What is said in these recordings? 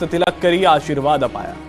તિલક કરી આશીર્વાદ અપાયા।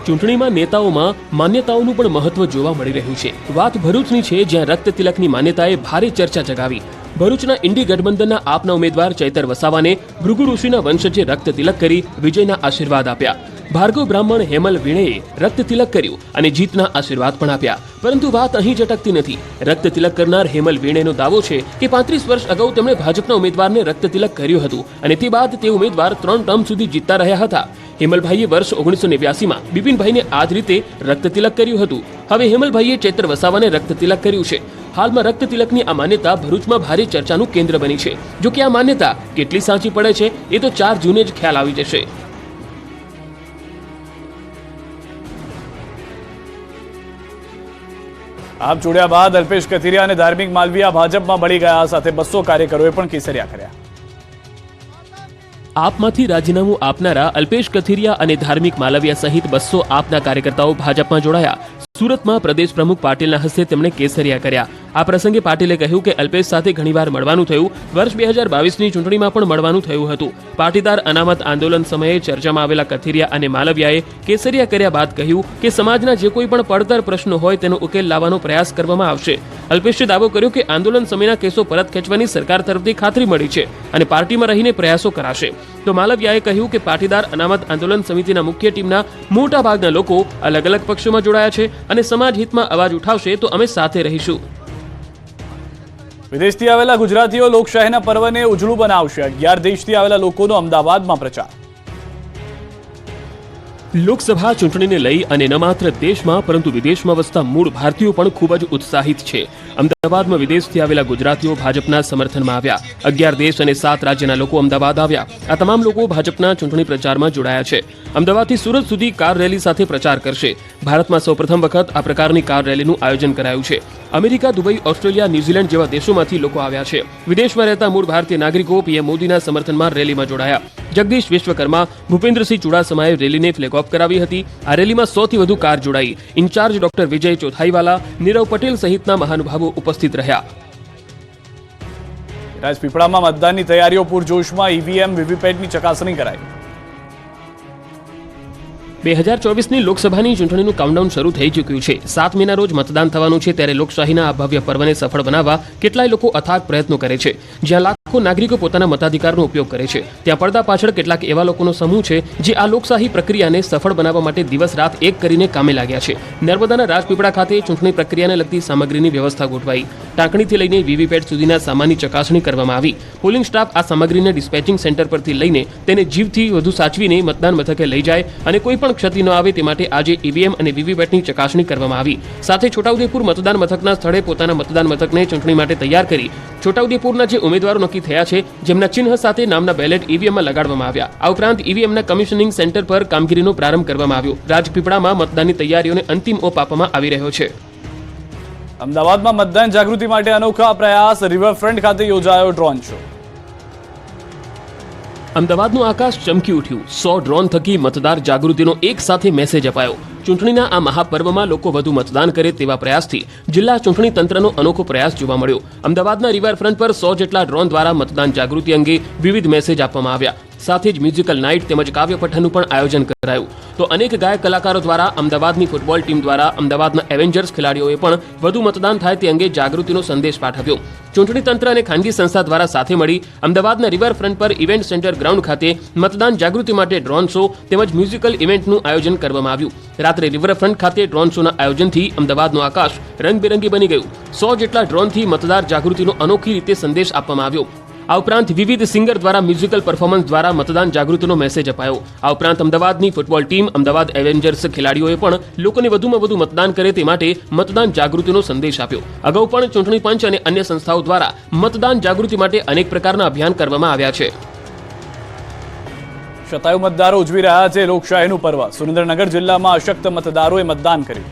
ચૂંટણીમાં નેતાઓમાં માન્યતાઓનું પણ મહત્વ જોવા મળી રહ્યું છે। વાત ભરૂચની છે, જ્યાં રક્ત તિલકની માન્યતાએ ભારે ચર્ચા જગાવી। ભરૂચના ઇન્ડી ગઠબંધનના આપના ઉમેદવાર ચૈતર વસાવાને ભૃગુ ઋષિના વંશજે રક્ત તિલક કરી વિજયના આશીર્વાદ આપ્યા। ભાર્ગવ બ્રાહ્મણ હેમલ વીણેએ રક્ત તિલક કર્યું અને જીતના આશીર્વાદ પણ આપ્યા। પરંતુ વાત અહીં જ અટકતી નથી। રક્ત તિલક કરનાર હેમલ વીણેનો દાવો છે કે 35 વર્ષ અગાઉ તેમણે ભાજપના ઉમેદવારને રક્ત તિલક કર્યું હતું અને તે બાદ તે ઉમેદવાર 3 ટર્મ સુધી જીતતા રહ્યા હતા। હેમલભાઈએ વર્ષ 1989માં બિપિનભાઈને આ જ રીતે રક્ત તિલક કર્યું હતું। હવે હેમલભાઈએ ચૈતર વસાવાને રક્ત તિલક કર્યું છે। હાલમાં રક્ત તિલકની આ માન્યતા ભરૂચમાં ભારે ચર્ચાનું કેન્દ્ર બની છે। જો કે આ માન્યતા કેટલી સાચી પડે છે એ તો 4 જૂને જ ખ્યાલ આવી જશે। આપ જોડ્યા બાદ અલ્પેશ કથિરિયા અને ધાર્મિક માલવીયા ભાજપમાં ભળી ગયા, સાથે 200 કાર્યકરોએ પણ કેસરિયા કર્યા। આપમાંથી રાજીનામું આપનારા અલ્પેશ કથિરિયા અને ધાર્મિક માલવીયા સહિત 200 આપના કાર્યકર્તાઓ ભાજપમાં જોડાયા। સુરતમાં પ્રદેશ પ્રમુખ પાટીલના હસ્તે તેમણે કેસરિયા કર્યા। આ પ્રસંગે પાટીલે કહ્યું કે અલ્પેશ સાથે ઘણીવાર મળવાનું થયું। વર્ષ 2022ની ચૂંટણીમાં પણ મળવાનું થયું હતું। પાટીદાર અનામત આંદોલન સમયે ચર્ચામાં આવેલા કથિરિયા અને માલવીયાએ કેસરિયા કર્યા બાદ કહ્યું કે સમાજના જે કોઈ પણ પડતર પ્રશ્નો હોય તેનો ઉકેલ લાવવાનો પ્રયાસ કરવામાં આવશે। અલ્પેશે દાવો કર્યો કે આંદોલન સમયના કેસો પરત ખેંચવાની સરકાર તરફથી ખાતરી મળી છે અને પાર્ટીમાં રહીને પ્રયાસો કરાશે। તો માલવીયાએ કહ્યું કે પાટીદાર અનામત આંદોલન સમિતિના મુખ્ય ટીમના મોટા ભાગના લોકો અલગ અલગ પક્ષોમાં જોડાયા છે અને સમાજ હિતમાં અવાજ ઉઠાવશે તો અમે સાથે રહીશું। વિદેશથી આવેલા ગુજરાતીઓ લોકશાહીના પર્વને ઉજળું બનાવશે। 11 દેશથી આવેલા લોકોનો અમદાવાદમાં પ્રચાર। લોકસભા ચૂંટણીને લઈ અને ન માત્ર દેશમાં પરંતુ વિદેશમાં વસતા મૂળ ભારતીયો પણ ખૂબ જ ઉત્સાહિત છે। અમદાવાદમાં વિદેશથી આવેલા ગુજરાતીઓ ભાજપના સમર્થનમાં આવ્યા। 11 દેશ અને 7 રાજ્યના લોકો અમદાવાદ આવ્યા। આ તમામ લોકો ભાજપના ચૂંટણી પ્રચારમાં જોડાયા છે। અમદાવાદથી સુરત સુધી કાર રેલી સાથે પ્રચાર કરશે। ભારતમાં સૌપ્રથમ વખત આ પ્રકારની કાર રેલીનું આયોજન કરાયું છે। અમેરિકા, દુબઈ, ઓસ્ટ્રેલિયા, ન્યૂઝીલેન્ડ જેવા દેશોમાંથી લોકો આવ્યા છે। વિદેશમાં રહેતા મૂળ ભારતીય નાગરિકો પીએમ મોદીના સમર્થનમાં રેલીમાં જોડાયા। જગદીશ વિશ્વકર્મા, ભૂપેન્દ્રસિંહ ચુડાસમાએ રેલીને ફ્લેગ ઓફ કરાવી હતી। આ રેલીમાં 100થી વધુ કાર જોડાઈ। ઇન્ચાર્જ ડોક્ટર વિજય ચોથાઈવાલા, નીરવ પટેલ સહિતના મહાનુભાવો ઉપસ્થિત રહ્યા। રાજપીપળામાં મતદાનની તૈયારીઓ પૂરજોશમાં। ઈવીએમ વીવીપેટની ચકાસણી કરાઈ। 2024ની લોકસભાની ચૂંટણીનું કાઉન્ટડાઉન શરૂ થઈ ચૂક્યું છે। 7 મેના રોજ મતદાન થવાનું છે, ત્યારે લોકશાહીના આ ભવ્ય પર્વને સફળ બનાવવા કેટલાય લોકો અથાગ પ્રયત્નો કરે છે। જ્યાં લાખો નાગરિકો પોતાના મતાધિકારનો ઉપયોગ કરે છે, ત્યાં પડદા પાછળ કેટલાક એવા લોકોનો સમૂહ છે જે આ લોકશાહી પ્રક્રિયાને સફળ બનાવવા માટે દિવસ રાત એક કરીને કામે લાગ્યા છે। નર્મદાના રાજપીપળા ખાતે ચૂંટણી પ્રક્રિયાને લગતી સામગ્રીની વ્યવસ્થા ગોઠવાઈ। ટાંકણીથી લઈને વીવીપેટ સુધીના સામાનની ચકાસણી કરવામાં આવી। પોલિંગ સ્ટાફ આ સામગ્રીને ડિસ્પેચિંગ સેન્ટર પરથી લઈને તેને જીવથી વધુ સાચવીને મતદાન મથકે લઈ જાય અને કોઈ પણ ક્ષતિ ન આવે તે માટે આજે ઈવીએમ અને વીવીપેટની ચકાસણી કરવામાં આવી। સાથે છોટાઉદેપુર મતદાન મથકના સ્થળે પોતાના મતદાન મથકને ચૂંટણી માટે તૈયાર કરી છોટાઉદેપુરના જે ઉમેદવારો નક્કી થયા છે, જેમના ચિહ્ન સાથે નામના બેલેટ ઈવીએમમાં લગાડવામાં આવ્યા। આ ઉપરાંત ઈવીએમના કમિશનિંગ સેન્ટર પર કામગીરીનો પ્રારંભ કરવામાં આવ્યો। રાજપીપળામાં મતદાનની તૈયારીઓને અંતિમ ઓપ આપવામાં આવી રહ્યો છે। અમદાવાદમાં મતદાન જાગૃતિ માટે અનોખા પ્રયાસ। રિવરફ્રન્ટ ખાતે યોજાયો ડ્રોન શો। અમદાવાદનું આકાશ ચમકી ઉઠ્યું। 100 ડ્રોન થકી મતદાર જાગૃતિનો એક સાથે મેસેજ અપાયો। ચૂંટણીના આ મહાપર્વમાં લોકો વધુ મતદાન કરે તેવા પ્રયાસથી જિલ્લા ચૂંટણી તંત્રનો અનોખો પ્રયાસ જોવા મળ્યો। અમદાવાદના રિવરફ્રન્ટ પર 100 જેટલા ડ્રોન દ્વારા મતદાન જાગૃતિ અંગે વિવિધ મેસેજ આપવામાં આવ્યા। સાથે જ મ્યુઝિકલ નાઇટ તેમજ કાવ્ય પઠનનું પણ આયોજન કરાયું। તો અનેક ગાયક કલાકારો દ્વારા, અમદાવાદની ફૂટબોલ ટીમ દ્વારા, અમદાવાદના એવેન્જર્સ ખેલાડીઓએ પણ વધુ મતદાન થાય તે અંગે જાગૃતિનો સંદેશ પાઠવ્યો। ચૂંટણી તંત્ર અને ખાનગી સંસ્થા દ્વારા સાથે મળી અમદાવાદના રિવરફ્રન્ટ પર ઇવેન્ટ સેન્ટર ગ્રાઉન્ડ ખાતે મતદાન જાગૃતિ માટે ડ્રોન શો તેમજ મ્યુઝિકલ ઇવેન્ટનું આયોજન કરવામાં આવ્યું। રાત્રે રિવરફ્રન્ટ ખાતે ડ્રોન શોના આયોજનથી અમદાવાદનું આકાશ રંગબેરંગી બની ગયું। 100 જેટલા ડ્રોનથી મતદાર જાગૃતિનો અનોખી રીતે સંદેશ આપવામાં આવ્યો। આ ઉપરાંત વિવિધ સિંગર દ્વારા મ્યુઝિકલ પરફોર્મન્સ દ્વારા મતદાન જાગૃતિનો મેસેજ અપાયો। આ ઉપરાંત અમદાવાદની ફૂટબોલ ટીમ, અમદાવાદ એવેન્જર્સ ખેલાડીઓએ પણ લોકોને વધુમાં વધુ મતદાન કરે તે માટે મતદાન જાગૃતિનો સંદેશ આપ્યો। અગાઉ પણ ચૂંટણી પંચ અને અન્ય સંસ્થાઓ દ્વારા મતદાન જાગૃતિ માટે અનેક પ્રકારના અભિયાન કરવામાં આવ્યા છે। શતાયુ મતદારો ઉજવી રહ્યા છે લોકશાહીનું પર્વ। સુરેન્દ્રનગર જિલ્લામાં અશક્ત મતદારોએ મતદાન કર્યું।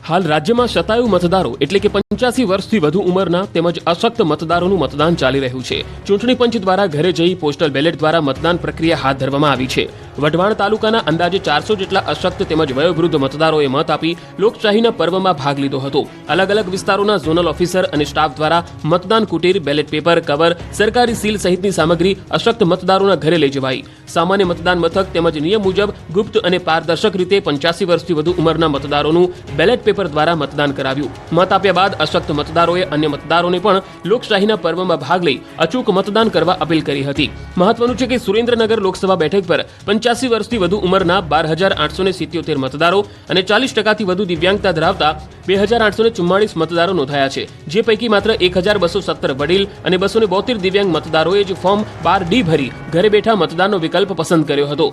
હાલ રાજ્યમાં શતાયુ મતદારો એટલે કે 85 વર્ષથી વધુ ઉંમરના તેમજ અશક્ત મતદારોનું મતદાન ચાલી રહ્યું છે। ચૂંટણી પંચ દ્વારા ઘરે જઈ પોસ્ટલ બેલેટ દ્વારા મતદાન પ્રક્રિયા હાથ ધરવામાં આવી છે। વઢવાણ તાલુકાના અંદાજે 400 જેટલા અશક્ત તેમજ વયોવૃદ્ધ મતદારોએ મત આપી લોકશાહીના પર્વમાં ભાગ લીધો હતો. અલગ અલગ વિસ્તારોના ઝોનલ ઓફિસર અને સ્ટાફ દ્વારા મતદાન કુટીર, બેલેટ પેપર, કવર, સરકારી સીલ સહિતની સામગ્રી અશક્ત મતદારોના ઘરે લઈ જવાઈ. સામાન્ય મતદાન મથક તેમજ નિયમ મુજબ ગુપ્ત અને પારદર્શક રીતે 85 વર્ષથી વધુ ઉંમરના મતદારોનું બેલેટ પેપર દ્વારા મતદાન કરાવ્યું. મત આપ્યા બાદ અશક્ત મતદારોએ અન્ય મતદારોને પણ લોકશાહીના પર્વમાં ભાગ લઈ અચૂક મતદાન કરવા અપીલ કરી હતી. મહત્વનું છે કે સુરેન્દ્રનગર લોકસભા બેઠક પર 85 વર્ષથી વધુ ઉંમરના 12,877 મતદારો અને 40%થી વધુ દિવ્યાંગતા ધરાવતા 2,844 મતદારો નોંધાયા છે. જે પૈકી માત્ર 1,217 વડીલ અને 272 દિવ્યાંગ મતદારોએ જ ફોર્મ 12D ભરી ઘરે બેઠા મતદાનનો વિકલ્પ પસંદ કર્યો હતો.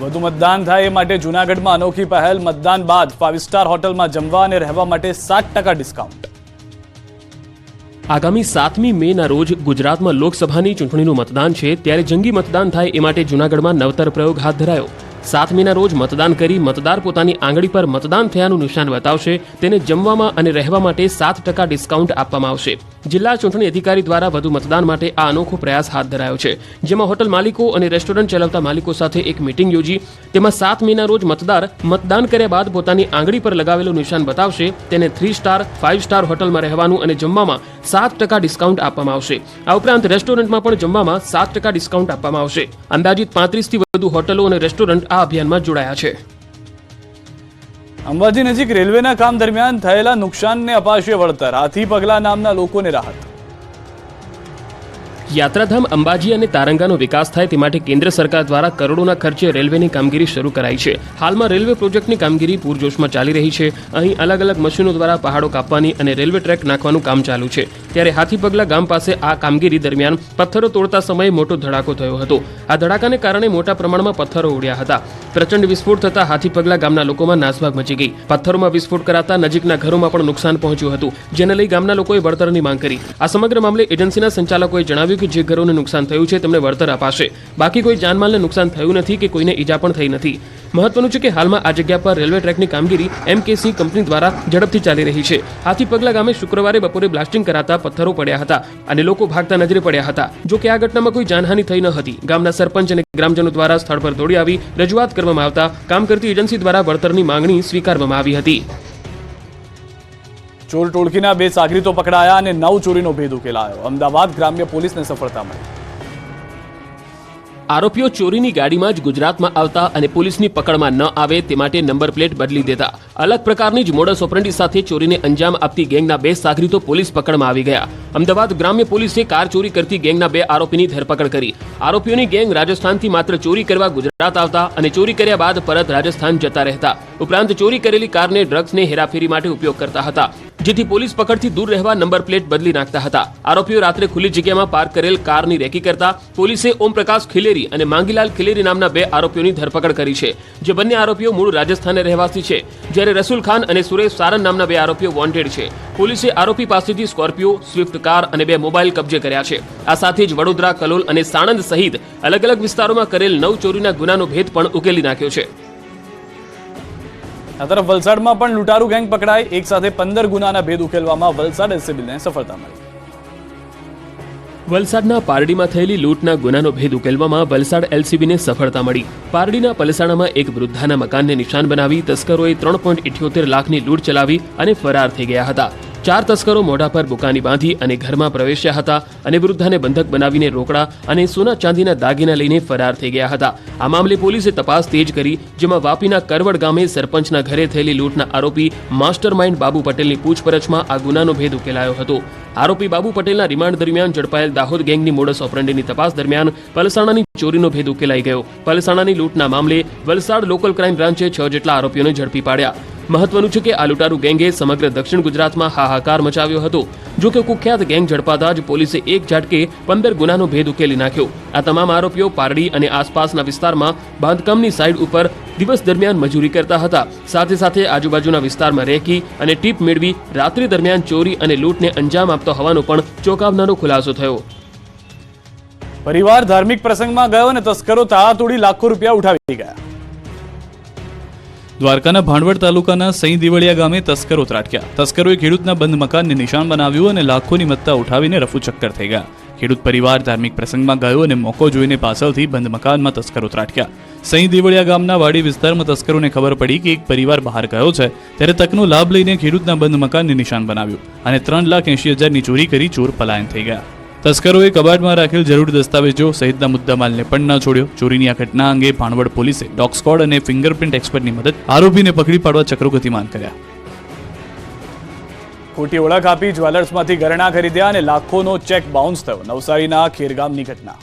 વધુ મતદાન થાય એ માટે જૂનાગઢમાં અનોખી પહેલ. મતદાન બાદ 5 સ્ટાર હોટલમાં જમવા અને રહેવા માટે 7% ડિસ્કાઉન્ટ. આગામી 7મી મેના રોજ ગુજરાતમાં લોકસભાની ચૂંટણીનું મતદાન છે, ત્યારે જંગી મતદાન થાય એ માટે જૂનાગઢમાં નવતર પ્રયોગ હાથ ધરાયો. 7 મેના રોજ મતદાન કરી મતદાર પોતાની આંગળી પર મતદાન થયાનું નિશાન બતાવશે. તેને જમવામાં અને રહેવા માટે 7% ડિસ્કાઉન્ટ આપવામાં આવશે. જિલ્લા ચૂંટણી અધિકારી દ્વારા વધુ મતદાન માટે આ અનોખો પ્રયાસ હાથ ધરાયો છે, જેમાં હોટલ માલિકો અને રેસ્ટોરન્ટ ચલાવતા માલિકો સાથે એક મીટિંગ યોજી તેમાં 7 મેના રોજ મતદાર મતદાન કર્યા બાદ પોતાની આંગળી પર લગાવેલું નિશાન બતાવશે. તેને 3 સ્ટાર, 5 સ્ટાર હોટલમાં રહેવાનું અને જમવામાં 7% ડિસ્કાઉન્ટ આપવામાં આવશે. આ ઉપરાંત રેસ્ટોરન્ટમાં પણ જમવામાં 7% ડિસ્કાઉન્ટ આપવામાં આવશે. અંદાજિત 35થી વધુ હોટલો અને રેસ્ટોરન્ટ આ અભિયાનમાં જોડાયા છે. અંબાજી નજીક રેલવેના કામ દરમિયાન થયેલા નુકસાનને અપાશે વળતર. હાથી પગલા નામના લોકોને રાહત. યાત્રાધામ અંબાજી અને તારંગાનો વિકાસ થાય તે માટે કેન્દ્ર સરકાર દ્વારા કરોડોના ખર્ચે રેલવેની કામગીરી શરૂ કરાઈ છે. હાલમાં રેલવે પ્રોજેક્ટની કામગીરી પૂરજોશમાં ચાલી રહી છે. અહીં અલગ અલગ મશીનો દ્વારા પહાડો કાપવાની અને રેલવે ટ્રેક નાખવાનું કામ ચાલુ છે. ત્યારે હાથીપગલા ગામ પાસે આ કામગીરી દરમિયાન પથ્થરો તોડતા સમયે મોટો ધડાકો થયો હતો. આ ધડાકાને કારણે મોટા પ્રમાણમાં પથ્થરો ઉડ્યા હતા. પ્રચંડ વિસ્ફોટ થતા હાથીપગલા ગામના લોકોમાં નાસભાગ મચી ગઈ. પથ્થરોમાં વિસ્ફોટ કરાતા નજીકના ઘરોમાં પણ નુકસાન પહોંચ્યું હતું, જેને લઈ ગામના લોકોએ વળતરની માંગ કરી. આ સમગ્ર મામલે એજન્સીના સંચાલકોએ જણાવ્યું કે જે ઘરોને નુકસાન થયું છે તેમને વળતર અપાશે. બાકી કોઈ જાનમાલને નુકસાન થયું નથી કે કોઈને ઈજા પણ થઈ નથી. મહત્વનું છે કે હાલમાં આ જગ્યા પર રેલવે ટ્રેકની કામગીરી MKC કંપની દ્વારા ઝડપથી ચાલી રહી છે. હાથીપગલા ગામે શુક્રવારે બપોરે બ્લાસ્ટિંગ કરાતા પથ્થરો પડ્યા હતા અને લોકો ભાગતા નજરે પડ્યા હતા. જો કે આ ઘટનામાં કોઈ જાનહાનિ થઈ ન હતી. ગામના સરપંચ અને ગ્રામજનો દ્વારા સ્થળ પર દોડી આવી રજૂઆત કરવામાં આવતા કામ કરતી એજન્સી દ્વારા વળતરની માંગણી સ્વીકારવામાં આવી હતી. ચોર ટોળકીના 2 સાગરીતો પકડાયા અને 9 ચોરીનો ભેદ ઉકેલાયો. અમદાવાદ ગ્રામ્ય પોલીસને સફળતા મળી. આરોપીઓ ચોરીની ગાડીમાં જ ગુજરાતમાં આવતા અને પોલીસની પકડમાં ન આવે તે માટે નંબર પ્લેટ બદલી દેતા અલગ પ્રકારની જ મોડસ ઓપરેન્ડી સાથે ચોરીને અંજામ આપતી ગેંગના 2 સાગરીતો પોલીસ પકડમાં આવી ગયા. અમદાવાદ ગ્રામ્ય પોલીસે કાર ચોરી કરતી ગેંગના 2 આરોપીની ધરપકડ કરી. આરોપીઓની ગેંગ રાજસ્થાનથી માત્ર ચોરી કરવા ગુજરાત આવતા અને ચોરી કર્યા બાદ પરત રાજસ્થાન જતા રહેતા. ઉપરાંત ચોરી કરેલી કારને ડ્રગ્સને હેરાફેરી માટે ઉપયોગ કરતા હતા, જેથી પોલીસ પકડથી દૂર રહેવા નંબર પ્લેટ બદલી નાખતા હતા. આરોપીઓ રાત્રે ખુલ્લી જગ્યામાં પાર્ક કરેલ કારની રેકી કરતા પોલીસે ઓમપ્રકાશ ખિલેરી અને માંગીલાલ ખિલેરી નામના 2 આરોપીઓની ધરપકડ કરી છે. જે બંને આરોપીઓ મૂળ રાજસ્થાનના રહેવાસી છે, જ્યારે રસુલ ખાન અને સુરેશ સારન નામના 2 આરોપીઓ વોન્ટેડ છે. પોલીસે આરોપી પાસેથી સ્કોર્પિયો, સ્વિફ્ટ કાર અને 2 મોબાઈલ કબજે કર્યા છે. આ સાથે જ વડોદરા, કલોલ અને સાણંદ સહિત અલગ અલગ વિસ્તારોમાં કરેલ 9 ચોરીના ગુનાનો ભેદ પણ ઉકેલી નાખ્યો છે. આ તરફ વલસાડમાં પણ લૂંટારૂ ગેંગ પકડાઈ. એક સાથે 15 ગુનાના ભેદ ઉકેલવામાં વલસાડ એલસીબીને સફળતા મળી. વલસાડના પારડીમાં થયેલી લૂંટના ગુનાનો ભેદ ઉકેલવામાં વલસાડ એલસીબીને સફળતા મળી. પારડીના પલસાણામાં એક વૃદ્ધાના મકાનને નિશાન બનાવી તસ્કરોએ 3.78 લાખની લૂંટ ચલાવી અને ફરાર થઈ ગયા હતા. 4 તસ્કરો મોઢા પર બુકાની બાંધી અને ઘરમાં પ્રવેશ્યા હતા અને વૃદ્ધાને બંધક બનાવીને રોકડા અને સોના ચાંદીના દાગીના લઈને ફરાર થઈ ગયા હતા. આ મામલે પોલીસે તપાસ તેજ કરી, જેમાં વાપીના કરવડ ગામે સરપંચના ઘરે થયેલી લૂંટના આરોપી માસ્ટર માઇન્ડ બાબુ પટેલની પૂછપરછમાં આ ગુનાનો ભેદ ઉકેલાયો હતો. આરોપી બાબુ પટેલના રિમાન્ડ દરમિયાન ઝડપાયેલ દાહોદ ગેંગની મોડસ ઓપરેન્ડીની તપાસ દરમિયાન પલસાણાની ચોરીનો ભેદ ઉકેલાઈ ગયો. પલસાણાની લૂંટના મામલે વલસાડ લોકલ ક્રાઇમ બ્રાન્ચે 6 જેટલા આરોપીઓને ઝડપી પાડ્યા. મહત્વનું છે કે આ લૂંટારૂ ગેંગે સમગ્ર દક્ષિણ ગુજરાતમાં હાહાકાર મચાવ્યો હતો. જો કે કુખ્યાત ગેંગ ઝડપાતા જ પોલીસે એક ઝાટકે 15 ગુનાનો ભેદ ઉકેલી નાખ્યો. આ તમામ આરોપીઓ પારડી અને આસપાસના વિસ્તારમાં બાંધકામની સાઇડ ઉપર દિવસ દરમિયાન મજૂરી કરતા હતા. સાથે સાથે આજુબાજુના વિસ્તારમાં રેકી અને ટીપ મેળવી રાત્રિ દરમિયાન ચોરી અને લૂંટને અંજામ આપતો હોવાનો પણ ચોંકાવનારો ખુલાસો થયો. પરિવાર ધાર્મિક પ્રસંગમાં ગયો અને તસ્કરો તાળા તોડી લાખો રૂપિયા ઉઠાવી ગયા. દ્વારકાના ભાંડવડ તાલુકાના સઈ દિવળિયા ગામે તસ્કરો ત્રાટક્યા. તસ્કરોએ ખેડૂતના બંધ મકાનને નિશાન બનાવ્યું અને લાખોની મત્તા ઉઠાવીને રફુચક્કર થઈ ગયા. ખેડૂત પરિવાર ધાર્મિક પ્રસંગમાં ગયો અને મોકો જોઈને પાછળથી બંધ મકાનમાં તસ્કરો ત્રાટક્યા. સહી દેવળિયા ગામના વાડી વિસ્તારમાં તસ્કરોને ખબર પડી કે એક પરિવાર બહાર ગયો છે, ત્યારે તકનો લાભ લઈને ખેડૂતના બંધ મકાનને નિશાન બનાવ્યું અને 3,80,000ની ચોરી કરી ચોર પલાયન થઈ ગયા. તસ્કરોએ કબાટમાં રાખેલ જરૂરી દસ્તાવેજો સહિતના મુદ્દામાલને પણ ન છોડ્યો. ચોરીની આ ઘટના અંગે ભાણવડ પોલીસે ડોગ સ્ક્વોડ અને ફિંગરપ્રિન્ટ એક્સપર્ટની મદદ આરોપીને પકડી પાડવા ચક્રો ગતિમાન કર્યા. ખોટી ઓળખ આપી જ્વેલર્સમાંથી ઘરેણાં ખરીદ્યા અને લાખોનો ચેક બાઉન્સ થયો. નવસારીના ખેરગામની ઘટના.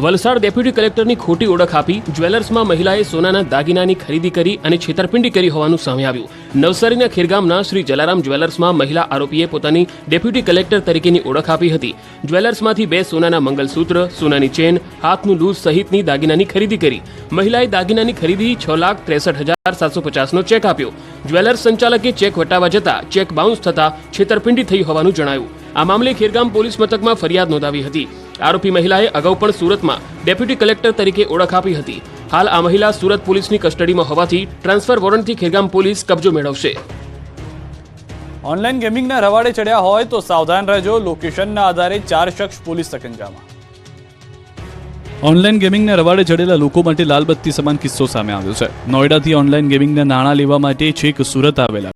વલસાડ ડેપ્યુટી કલેક્ટરની ખોટી ઓળખ આપી જ્વેલર્સમાં મહિલાએ સોનાના દાગીનાની ખરીદી કરી અને છેતરપિંડી કરી હોવાનું સામે આવ્યું. નવસારીના ખેરગામના શ્રી જલારામ જ્વેલર્સમાં મહિલા આરોપીએ પોતાની ડેપ્યુટી કલેક્ટર તરીકેની ઓળખ આપી હતી. જ્વેલર્સમાંથી 2 સોનાના મંગલસૂત્ર, સોનાની ચેન, હાથનું લૂઝ સહિતની દાગીનાની ખરીદી કરી. મહિલાએ દાગીનાની ખરીદી 6,63,750નો ચેક આપ્યો. જ્વેલર્સ સંચાલકે ચેક વટાવવા જતા ચેક બાઉન્સ થતા છેતરપિંડી થઈ હોવાનું જણાયું. આ મામલે ખેરગામ પોલીસ મથકમાં ફરિયાદ નોંધાવી હતી. આરોપી મહિલાએ અગાઉ પણ સુરતમાં ડેપ્યુટી કલેક્ટર તરીકે ઓળખ આપી હતી. હાલ આ મહિલા સુરત પોલીસની કસ્ટડીમાં હોવાથી ટ્રાન્સફર વોરંટથી ખેરગામ પોલીસ કબજો મેળવશે. ઓનલાઈન ગેમિંગના રવાડે ચડ્યા હોય તો સાવધાન રહેજો. લોકેશનના આધારે 4 શખ્સ પોલીસ સકંજામાં. ઓનલાઈન ગેમિંગના રવાડે ચડેલા લોકો માટે લાલબત્તી સમાન કિસ્સો સામે આવ્યો છે. નોઈડાથી ઓનલાઈન ગેમિંગના નાણાં લેવા માટે છેક સુરત આવેલા